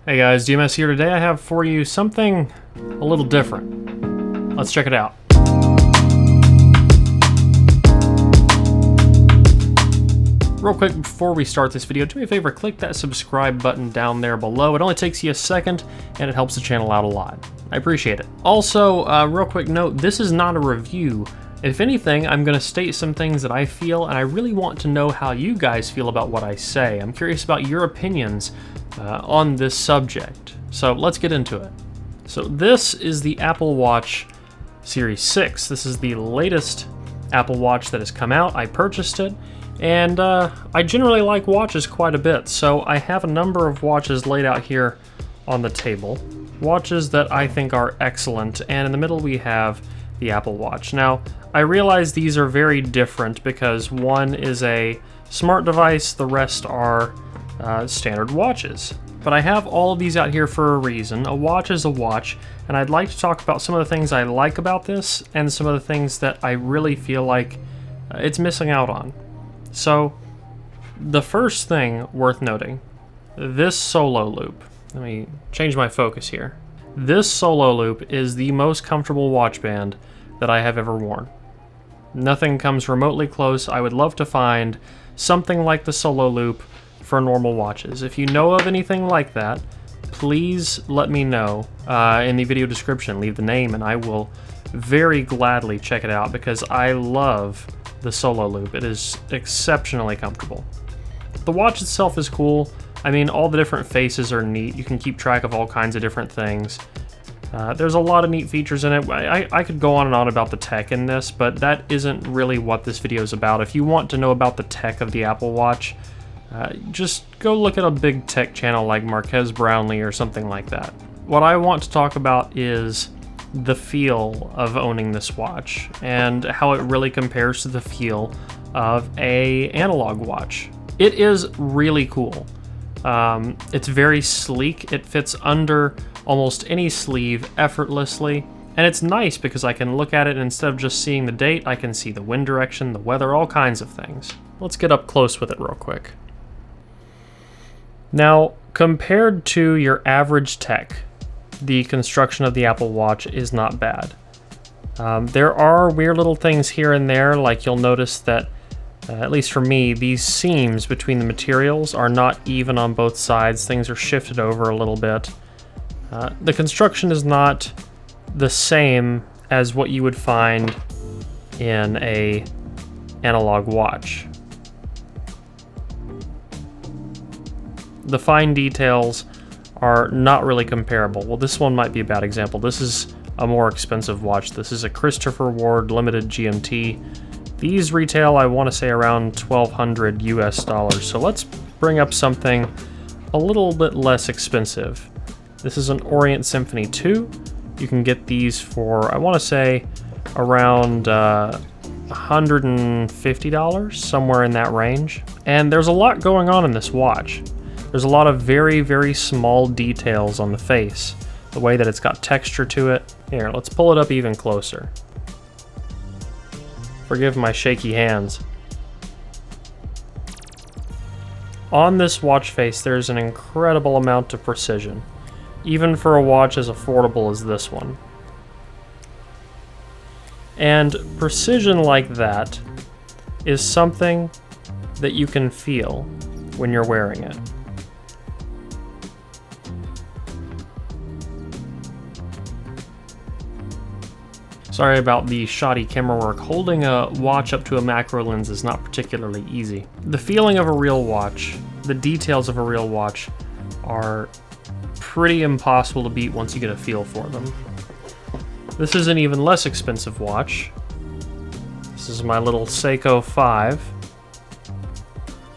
Hey guys, DMS here. Today I have for you something a little different. Let's check it out. Real quick before we start this video, do me a favor, click that subscribe button down there below. It only takes you a second and it helps the channel out a lot. I appreciate it. Also, real quick note, this is not a review. If anything, I'm going to state some things that I feel, and I really want to know how you guys feel about what I say. I'm curious about your opinions on this subject. So let's get into it. So this is the Apple Watch Series 6. This is the latest Apple Watch that has come out. I purchased it, and I generally like watches quite a bit. So I have a number of watches laid out here on the table. Watches that I think are excellent, and in the middle we have the Apple Watch. Now, I realize these are very different because one is a smart device, the rest are standard watches. But I have all of these out here for a reason. A watch is a watch, and I'd like to talk about some of the things I like about this and some of the things that I really feel like it's missing out on. So, the first thing worth noting, this solo loop. Let me change my focus here. This solo loop is the most comfortable watch band that I have ever worn. Nothing comes remotely close. I would love to find something like the solo loop for normal watches. If you know of anything like that, please let me know in the video description. Leave the name and I will very gladly check it out because I love the solo loop. It is exceptionally comfortable. The watch itself is cool. I mean, all the different faces are neat. You can keep track of all kinds of different things. There's a lot of neat features in it. I could go on and on about the tech in this, but that isn't really what this video is about. If you want to know about the tech of the Apple Watch, just go look at a big tech channel like Marques Brownlee or something like that. What I want to talk about is the feel of owning this watch and how it really compares to the feel of an analog watch. It is really cool. It's very sleek. It fits under almost any sleeve effortlessly, and it's nice because I can look at it and instead of just seeing the date, I can see the wind direction, the weather, all kinds of things. Let's get up close with it real quick. Now, compared to your average tech, the construction of the Apple Watch is not bad. There are weird little things here and there, like you'll notice that at least for me, these seams between the materials are not even on both sides. Things are shifted over a little bit. The construction is not the same as what you would find in an analog watch. The fine details are not really comparable. Well, this one might be a bad example. This is a more expensive watch. This is a Christopher Ward Limited GMT. These retail, I want to say, around $1,200 US. So let's bring up something a little bit less expensive. This is an Orient Symphony 2. You can get these for, I want to say, around $150, somewhere in that range. And there's a lot going on in this watch. There's a lot of very, very small details on the face. The way that it's got texture to it. Here, let's pull it up even closer. Forgive my shaky hands. On this watch face, there's an incredible amount of precision, even for a watch as affordable as this one. And precision like that is something that you can feel when you're wearing it. Sorry about the shoddy camera work. Holding a watch up to a macro lens is not particularly easy. The feeling of a real watch, the details of a real watch, are pretty impossible to beat once you get a feel for them. This is an even less expensive watch. This is my little Seiko 5.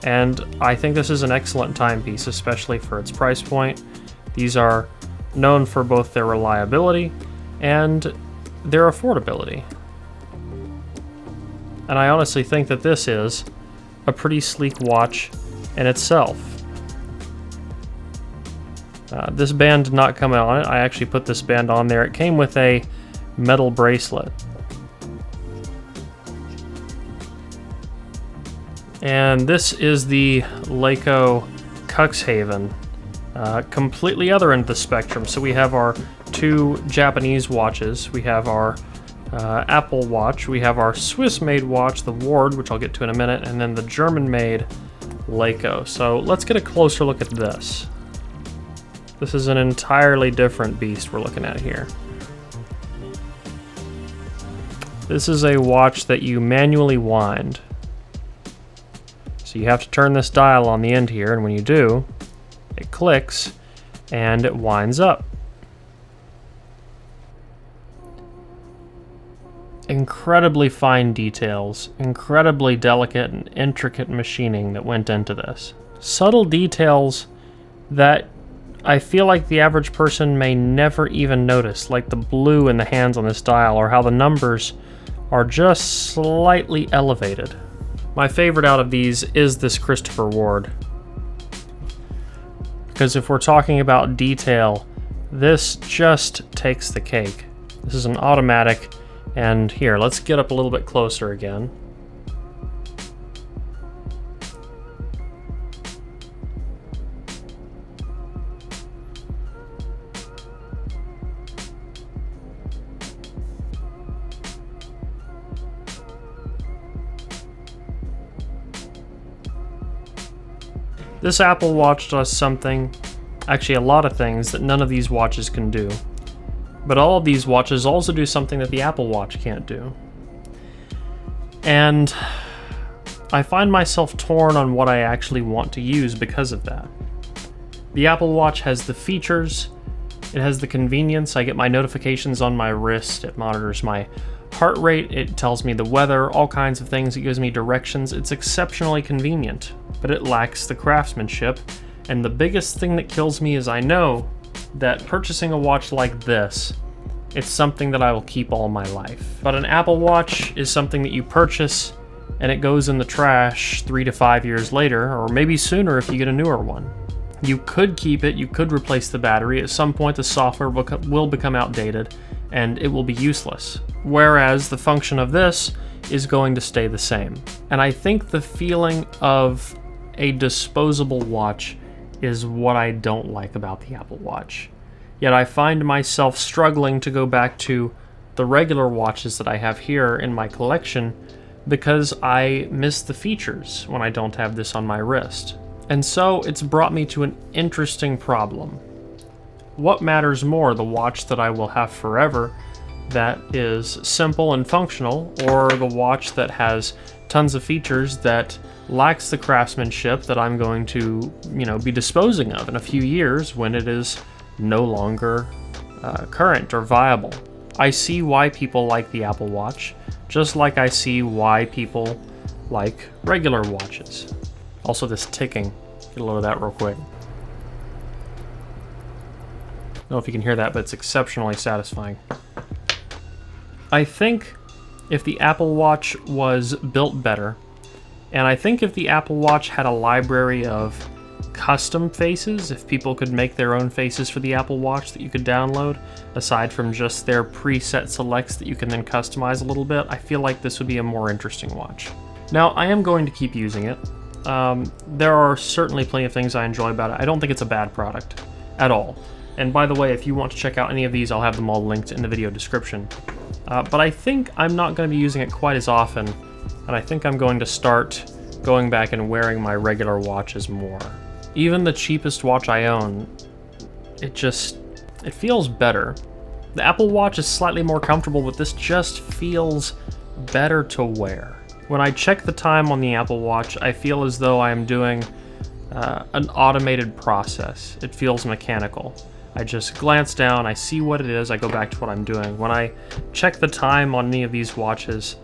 And I think this is an excellent timepiece, especially for its price point. These are known for both their reliability and their affordability. And I honestly think that this is a pretty sleek watch in itself. This band did not come on it. I actually put this band on there. It came with a metal bracelet. And this is the Leica Cuxhaven completely other end of the spectrum. So we have our two Japanese watches, we have our Apple Watch, we have our Swiss-made watch, the Ward, which I'll get to in a minute, and then the German-made Leica. So let's get a closer look at this. This is an entirely different beast we're looking at here. This is a watch that you manually wind. So you have to turn this dial on the end here, and when you do, it clicks and it winds up. Incredibly fine details, incredibly delicate and intricate machining that went into this. Subtle details that I feel like the average person may never even notice, like the blue in the hands on this dial, or how the numbers are just slightly elevated. My favorite out of these is this Christopher Ward. Because if we're talking about detail, this just takes the cake. This is an automatic, and here, let's get up a little bit closer again. This Apple Watch does something, actually a lot of things, that none of these watches can do. But all of these watches also do something that the Apple Watch can't do. And I find myself torn on what I actually want to use because of that. The Apple Watch has the features, it has the convenience. I get my notifications on my wrist, it monitors my heart rate, it tells me the weather, all kinds of things, it gives me directions. It's exceptionally convenient, but it lacks the craftsmanship. And the biggest thing that kills me is I know that purchasing a watch like this, it's something that I will keep all my life. But an Apple Watch is something that you purchase and it goes in the trash 3 to 5 years later, or maybe sooner if you get a newer one. You could keep it, you could replace the battery. At some point the software will become outdated and it will be useless. Whereas the function of this is going to stay the same. And I think the feeling of a disposable watch is what I don't like about the Apple Watch. Yet I find myself struggling to go back to the regular watches that I have here in my collection because I miss the features when I don't have this on my wrist. And so it's brought me to an interesting problem. What matters more, the watch that I will have forever that is simple and functional, or the watch that has tons of features that lacks the craftsmanship that I'm going to, be disposing of in a few years when it is no longer current or viable? I see why people like the Apple Watch, just like I see why people like regular watches. Also this ticking, get a load of that real quick. I don't know if you can hear that, but it's exceptionally satisfying. I think if the Apple Watch was built better, and I think if the Apple Watch had a library of custom faces, if people could make their own faces for the Apple Watch that you could download, aside from just their preset selects that you can then customize a little bit, I feel like this would be a more interesting watch. Now, I am going to keep using it. There are certainly plenty of things I enjoy about it. I don't think it's a bad product at all. And by the way, if you want to check out any of these, I'll have them all linked in the video description. But I think I'm not going to be using it quite as often, and I think I'm going to start going back and wearing my regular watches more. Even the cheapest watch I own, it feels better. The Apple Watch is slightly more comfortable, but this just feels better to wear. When I check the time on the Apple Watch, I feel as though I am doing an automated process. It feels mechanical. I just glance down, I see what it is, I go back to what I'm doing. When I check the time on any of these watches,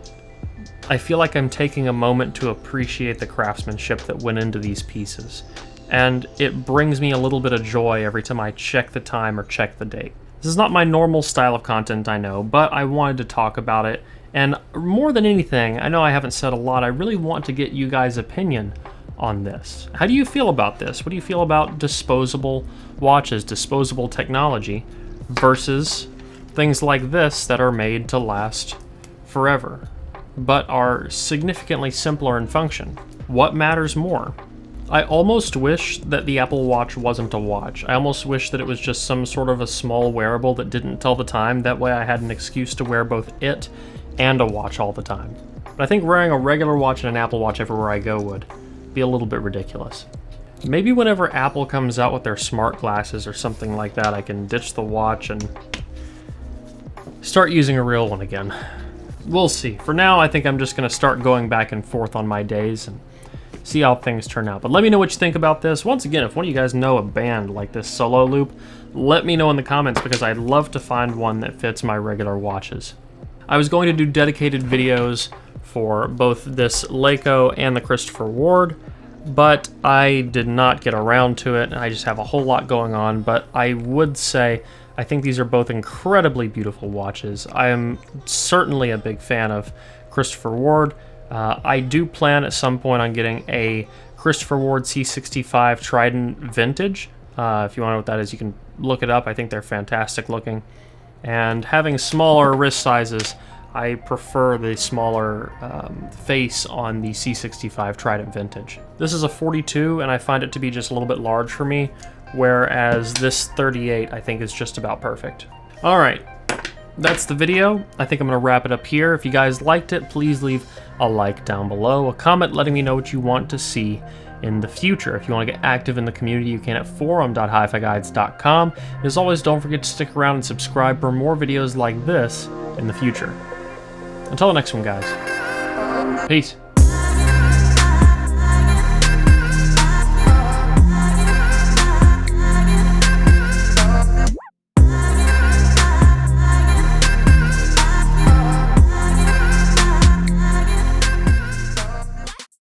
I feel like I'm taking a moment to appreciate the craftsmanship that went into these pieces. And it brings me a little bit of joy every time I check the time or check the date. This is not my normal style of content, I know, but I wanted to talk about it. And more than anything, I know I haven't said a lot, I really want to get you guys' opinion on this. How do you feel about this? What do you feel about disposable watches, disposable technology, versus things like this that are made to last forever, but are significantly simpler in function? What matters more? I almost wish that the Apple Watch wasn't a watch. I almost wish that it was just some sort of a small wearable that didn't tell the time. That way I had an excuse to wear both it and a watch all the time. But I think wearing a regular watch and an Apple Watch everywhere I go would be a little bit ridiculous. Maybe whenever Apple comes out with their smart glasses or something like that, I can ditch the watch and start using a real one again. We'll see. For now, I think I'm just going to start going back and forth on my days and see how things turn out. But let me know what you think about this. Once again, if one of you guys know a band like this Solo Loop, let me know in the comments because I'd love to find one that fits my regular watches. I was going to do dedicated videos for both this Leica and the Christopher Ward, but I did not get around to it, and I just have a whole lot going on. But I would say I think these are both incredibly beautiful watches. I am certainly a big fan of Christopher Ward. I do plan at some point on getting a Christopher Ward C65 Trident Vintage. If you want to know what that is, you can look it up. I think they're fantastic looking. And having smaller wrist sizes, I prefer the smaller face on the C65 Trident Vintage. This is a 42, and I find it to be just a little bit large for me, whereas this 38 I think is just about perfect. All right, that's the video. I think I'm gonna wrap it up here. If you guys liked it, please leave a like down below, a comment letting me know what you want to see in the future. If you want to get active in the community, you can at forum.hifiguides.com. As always, don't forget to stick around and subscribe for more videos like this in the future. Until the next one, guys. Peace.